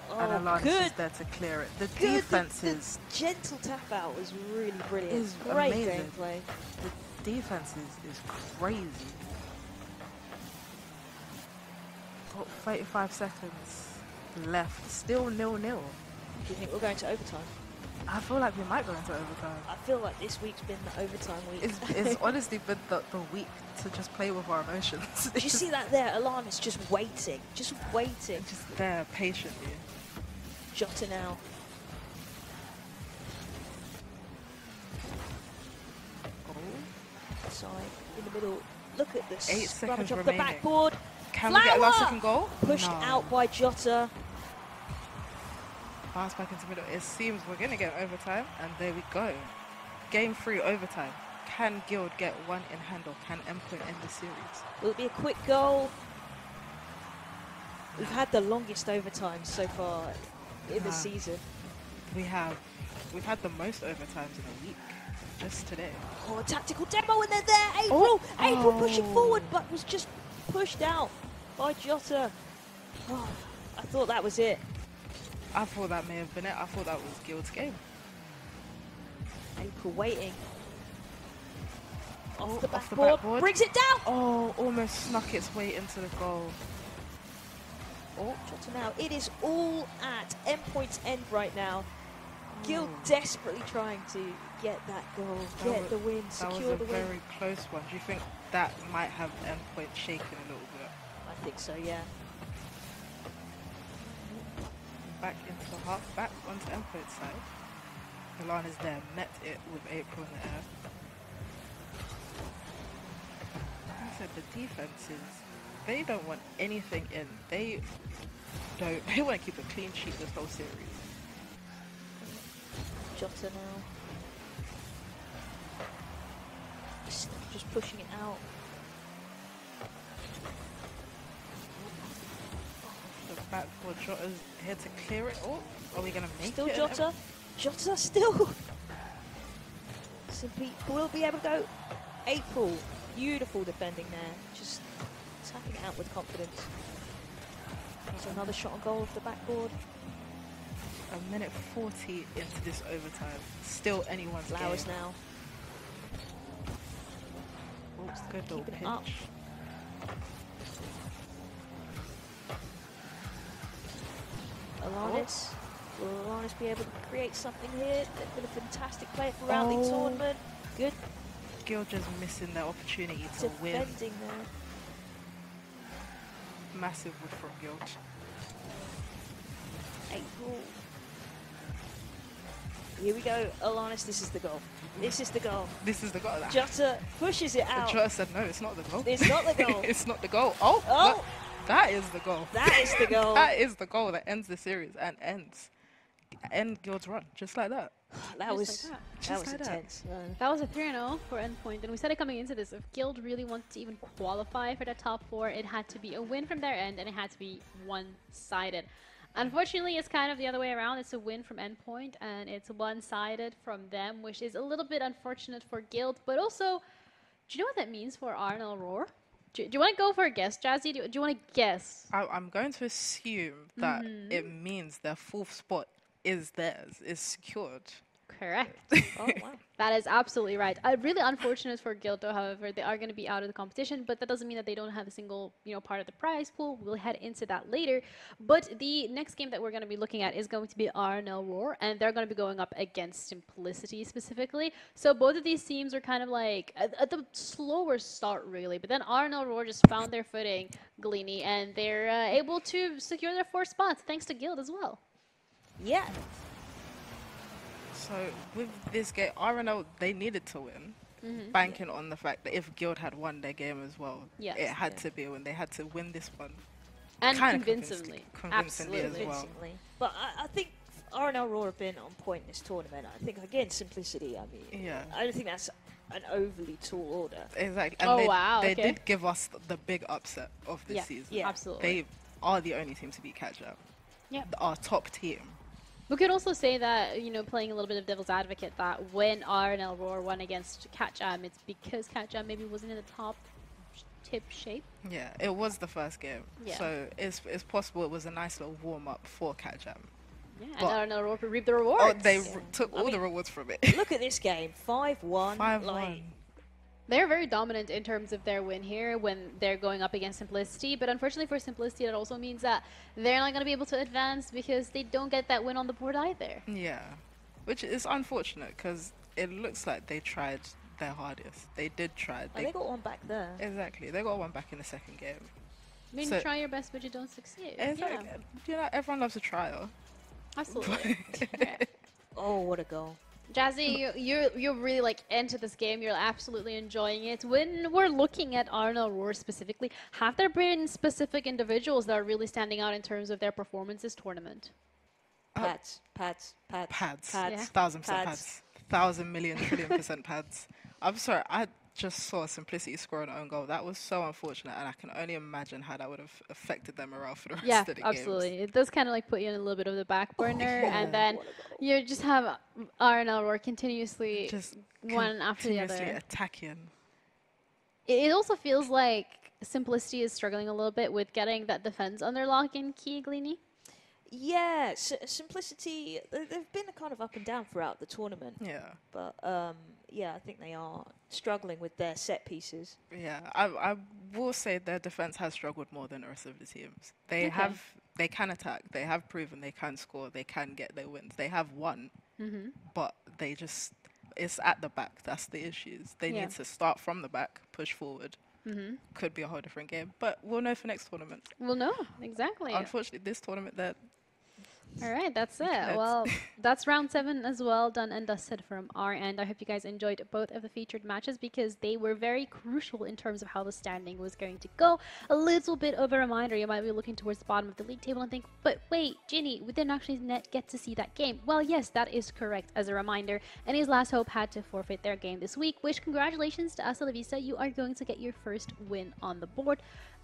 And Oh, Alana's good. just there to clear it. The Good. defense The is gentle tap out was really brilliant. Is Great amazing. gameplay. the defense is crazy. Got 35 seconds left. Still 0-0. Do you think we're going to overtime? I feel like we might go into overtime. I feel like this week's been the overtime week. It's honestly been the week to just play with our emotions. Did you see that there? Alana's just waiting. Just waiting. Just there patiently. Jota now. Side in the middle. Look at this. 8 seconds off the remaining. backboard. Can we get a last Flower! second goal? Pushed No. out by Jota. Pass back into the middle. It seems we're going to get overtime, and there we go. Game 3 overtime. Can Guild get one in hand, or can Endpoint end the series? Will it be a quick goal? We've had the longest overtime so far in the season. We've had the most overtimes in a week, just today. Oh, a tactical demo, and they're there. April, April pushing Oh. forward, but was just pushed out by Jota. Oh, I thought that was it. I thought that may have been it. I thought that was Guild's game. April waiting. Off the off the backboard, backboard. brings it down. Oh, almost snuck its way into the goal. Oh, Jota now. It is all at Endpoint's end right now. Guild desperately trying to get that goal, get the win, That was secure a the win. very close one. Do you think that might have Endpoint shaken a little bit? I think so, yeah. Back into the half, back onto Endpoint's side. Alana's there, met it with April in the air. Like I said, the defenses, they don't want anything in. They want to keep a clean sheet this whole series. Jota now. Just pushing it out. The backboard, Jota's here to clear it. Oh, are we going to make Still it? Jota. Jota still. Simply will be able to go. April. Beautiful defending there. Just tapping it out with confidence. There's another shot on goal off the backboard. A minute 40 into this overtime. Still anyone's Flowers game. now. Oh, good little Keeping it pinch. up. Alanis. Will Alanis be able to create something here? They've been a fantastic player throughout the tournament. Good Guild just missing their opportunity to win. defending there. Massive win from Guild. April. Here we go, Alanis. This is the goal. This is the goal. This is the goal. Jota pushes it out. Jota said no, it's not the goal. It's not the goal. It's not the goal. Oh, Oh. look, that is the goal. That is the goal. That is the goal that ends the series and end Guild's run, just like that. That Just was like that. that Just was like that. intense. That was a 3-0 for Endpoint, and we said it coming into this, if Guild really wanted to even qualify for the top 4, it had to be a win from their end, and it had to be one-sided. Unfortunately, it's kind of the other way around. It's a win from Endpoint, and it's one-sided from them, which is a little bit unfortunate for Guild, but also, do you know what that means for Arnell Roar? Do you want to go for a guess, Jazzy? Do you want to guess? I'm going to assume that it means their 4th spot is theirs, is secured. Correct. Oh wow. That is absolutely right. Really unfortunate for Guild, though, however. They are going to be out of the competition, but that doesn't mean that they don't have a single, part of the prize pool. We'll head into that later. But the next game that we're going to be looking at is going to be Arnell Roar, and they're going to be going up against Simplicity specifically. So both of these teams are kind of like at the slower start, really. But then Arnell Roar just found their footing, Gleany, and they're able to secure their 4th spots thanks to Guild as well. Yeah. So with this game, RNL, they needed to win, banking on the fact that if Guild had won their game as well, Yes. it had to be a win. They had to win this one. And Kinda convincingly. convincingly as Absolutely. well. Convincingly. But I think RNL Raw have been on point in this tournament. I think, again, simplicity. I mean, Yeah. I don't think that's an overly tall order. Exactly. And Oh, they, wow, They okay. did give us the big upset of this Yeah, season. Yeah. absolutely. They are the only team to beat Catch-Up. Yeah. Our top team. We could also say that, you know, playing a little bit of devil's advocate, that when RNL Roar won against Catjam, it's because Catjam maybe wasn't in the top tip shape. Yeah, it was the first game. Yeah. So it's possible it was a nice little warm-up for Catch-Up. Yeah, But- and RNL Roar reaped the rewards. Oh, they Yeah. took I all the mean, rewards from it. Look at this game, 5-1. 5-1. Like, They're very dominant in terms of their win here when they're going up against Simplicity, but unfortunately for Simplicity, that also means that they're not going to be able to advance because they don't get that win on the board either. Yeah, which is unfortunate because it looks like they tried their hardest. They did try. they got one back there. Exactly. They got one back in the second game. I mean, So- try your best, but you don't succeed. Exactly. Yeah, You know, everyone loves a trial. absolutely. Yeah. Oh, what a goal. Jazzy, you're really like into this game. You're absolutely enjoying it. When we're looking at RNL Roar specifically, have there been specific individuals that are really standing out in terms of their performance this tournament? Pads. Pads. Yeah. 1,000% pads. 1,000 million trillion % pads. I'm sorry, I just saw Simplicity score an own goal. That was so unfortunate, and I can only imagine how that would have affected their morale for the rest Yeah, of the absolutely. games. It does kind of like put you in a little bit of the back burner, and then What a goal. you just have RNL Roar continuously Just one after the continuously other. attacking. It also feels like Simplicity is struggling a little bit with getting that defense on their lock-in key, Gleany. Yeah, Simplicity, they've been a kind of up and down throughout the tournament. Yeah. But, yeah, I think they are struggling with their set pieces. Yeah, I will say their defense has struggled more than the rest of the teams. They Okay. they can attack. They have proven they can score. They can get their wins. They have won, Mm-hmm. but they just it's at the back. That's the issues. They Yeah. need to start from the back, push forward. Mm-hmm. Could be a whole different game, but we'll know for next tournament. Well, no, exactly. Unfortunately, this tournament that All right, that's it. That's- Well, that's round 7 as well, done and dusted from our end. I hope you guys enjoyed both of the featured matches because they were very crucial in terms of how the standing was going to go. A little bit of a reminder, you might be looking towards the bottom of the league table and think, but wait, Ginny, we didn't actually get to see that game. Well, yes, that is correct. As a reminder, NA's Last Hope had to forfeit their game this week, which congratulations to Hasta La Vista, you are going to get your first win on the board.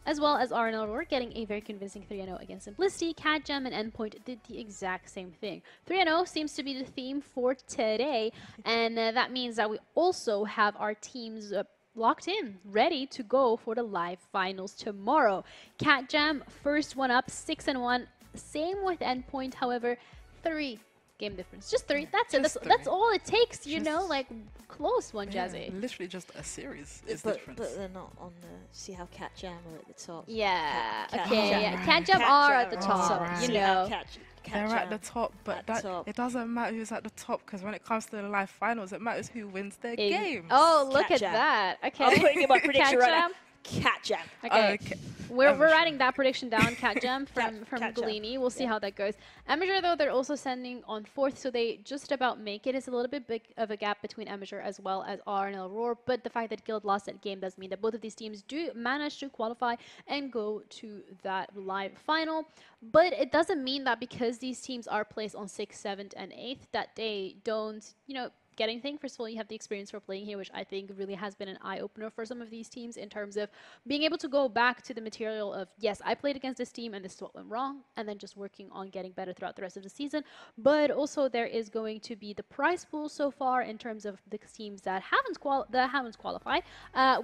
As well as RNL Roar getting a very convincing 3-0 against Simplicity. Catjam and Endpoint did the exact same thing. 3-0 seems to be the theme for today, and that means that we also have our teams locked in, ready to go for the live finals tomorrow. Catjam, first one up, 6-1. Same with Endpoint, however, 3 game difference. Just 3. That's it. Just That's 3. all it takes, you Just- know, like close one, yeah, Jazzy. literally just a series is the But difference. they're not on the... See how Catjam are at the top? Yeah, Cat- okay, Catjam. yeah. Right. Catjam are at the Catjam top, are. you See how know. They're at the Catjam top, but at the top. it doesn't matter who's at the top because when it comes to the live finals, it matters who wins their Ex- games. Oh, look at Catjam. that. Okay. I'm putting in my prediction right now. Catjam. Catjam. Okay. Okay. We're Amateur. writing that prediction down, Catjam, from Catjam. Galini. We'll see Yeah. how that goes. Amateur, though, they're also sending on 4th, so they just about make it. It's a little bit big of a gap between Amateur as well as RNL Roar, but the fact that Guild lost that game does mean that both of these teams do manage to qualify and go to that live final. But it doesn't mean that because these teams are placed on 6th, 7th, and 8th, that they don't, you know, get anything. First of all, you have the experience for playing here, which I think really has been an eye-opener for some of these teams in terms of being able to go back to the material of, yes, I played against this team and this is what went wrong, and then just working on getting better throughout the rest of the season. But also there is going to be the prize pool so far in terms of the teams that haven't qualified.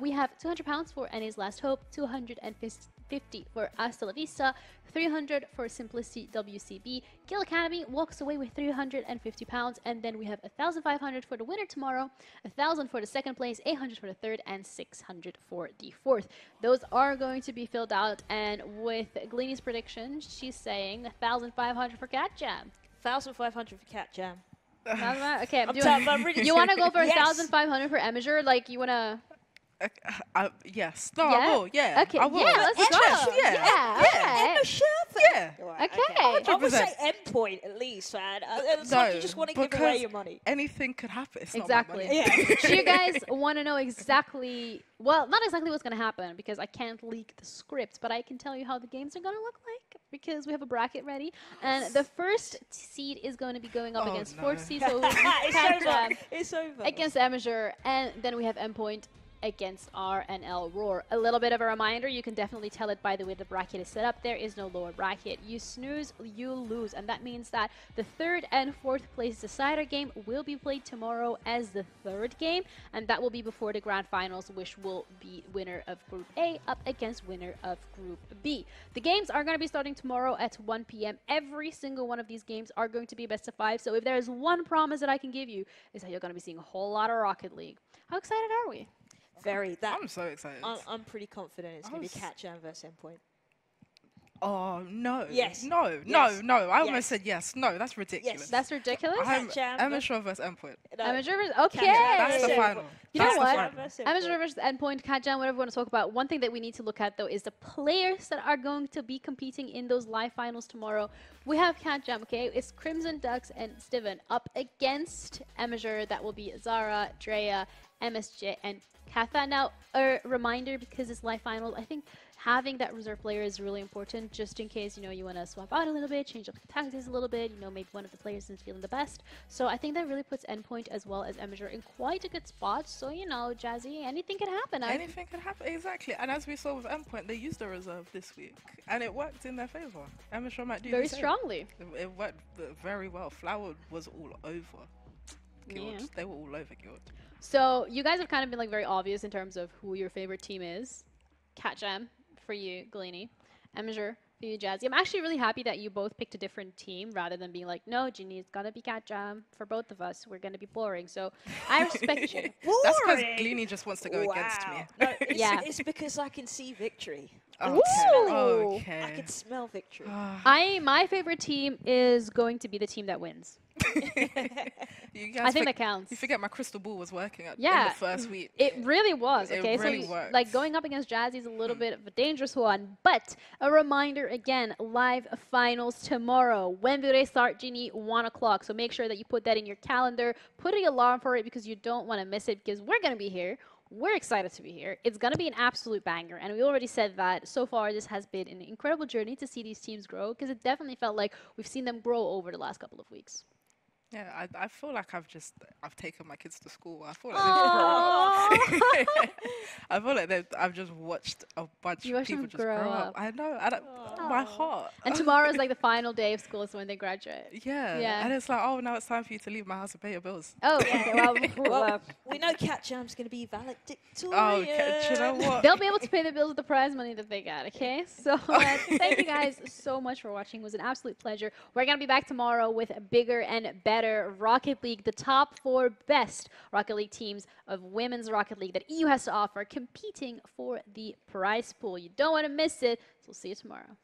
We have £200 for NA's Last Hope, 250 for Hasta La Vista, 300 for Simplicity WCB. Guild Academy walks away with £350, and then we have 1,500 for the winner tomorrow, 1,000 for the second place, 800 for the third, and 600 for the fourth. Those are going to be filled out, and with Gleany's prediction, she's saying 1,500 for Catjam. 1,500 for Catjam. Okay, I'm do telling you, I'm really you want to go for Yes. 1,500 for Amateur? Like, you want to... Yes. No, Yeah? I will. Yeah. Okay, I will. yeah, let's go. Yeah. Yeah, okay. Yeah. Alright, Okay. I would 100%. say endpoint at least, man. It's like you just want to give away because your money. anything could happen. It's Exactly. Not my money. Yeah. So you guys want to know exactly, well, not exactly what's going to happen because I can't leak the script, but I can tell you how the games are going to look like. because we have a bracket ready. And the first seed is going to be going up against no. fourth seed. So we It's have over. It's over. against Amateur, and then we have Endpoint against RNL Roar. A little bit of a reminder, you can definitely tell it by the way the bracket is set up. There is no lower bracket. You snooze, you lose, and that means that the third and fourth place decider game will be played tomorrow as the third game, and that will be before the grand finals, which will be winner of Group A up against winner of Group B. The games are going to be starting tomorrow at 1 p.m. Every single one of these games are going to be best of 5, so if there is one promise that I can give you, is that you're going to be seeing a whole lot of Rocket League. How excited are we? Very. I'm so excited. I'm pretty confident it's going to be Catch Jam versus Endpoint. Oh, no. Yes. No, Yes. no. I Yes. almost said yes. No, that's ridiculous. Yes. That's ridiculous. Catch Jam Amateur versus Endpoint. No. Amateur versus, okay. That's the Yeah. final. You know That's the what? final. Amateur versus Endpoint, Cat Jam, whatever we want to talk about. One thing that we need to look at, though, is the players that are going to be competing in those live finals tomorrow. We have Cat Jam, okay? It's Crimson Ducks and Steven up against Amateur. That will be Zara, Drea, MSJ, and Katha. Now, a reminder, because it's live finals, I think having that reserve player is really important, just in case, you know, you want to swap out a little bit, change up the tactics a little bit, you know, maybe one of the players isn't feeling the best. So I think that really puts Endpoint as well as Amateur in quite a good spot. So, you know, Jazzy, anything can happen. Anything can happen, exactly. And as we saw with Endpoint, they used the reserve this week, and it worked in their favor. Amateur might do very the same. strongly. It worked very well. Flower was all over Guild. Yeah. They were all over Guild. So you guys have kind of been like very obvious in terms of who your favorite team is. Cat Jam for you, Galini. Amateur for you, Jazzy. I'm actually really happy that you both picked a different team rather than being like, no, Ginny, it's gotta be Cat Jam for both of us. We're gonna be boring. So I respect you. That's because Boring. Gleany just wants to go against me. No, it's, Yeah. it's because I can see victory. Ooh. Okay. I can smell victory. My favorite team is going to be the team that wins. You I guys think that counts. You forget my crystal ball was working in Yeah. the first week. It really was, It okay? really so, worked. like, going up against Jazzy is a little bit of a dangerous one. But a reminder, again, live finals tomorrow. When do they start, Ginny? 1 o'clock. So make sure that you put that in your calendar. Put an alarm for it because you don't want to miss it, because we're going to be here. We're excited to be here. It's going to be an absolute banger. And we already said that so far this has been an incredible journey to see these teams grow, because it definitely felt like we've seen them grow over the last couple of weeks. Yeah, I feel like I've taken my kids to school. I feel like they've grown up. I feel like I've just watched a bunch You of watched people them just grow grow up. up. I know. I don't, my heart. And tomorrow's like the final day of school, so when they graduate. Yeah. Yeah. And it's like, oh, now it's time for you to leave my house and pay your bills. Oh, okay. Well, we know Cat Jam's going to be valedictorian. Oh, okay. Do you know what? They'll be able to pay the bills with the prize money that they got, okay? So thank you guys so much for watching. It was an absolute pleasure. We're going to be back tomorrow with bigger and better Rocket League, the top 4 best Rocket League teams of women's Rocket League that EU has to offer, competing for the prize pool. You don't want to miss it, so we'll see you tomorrow.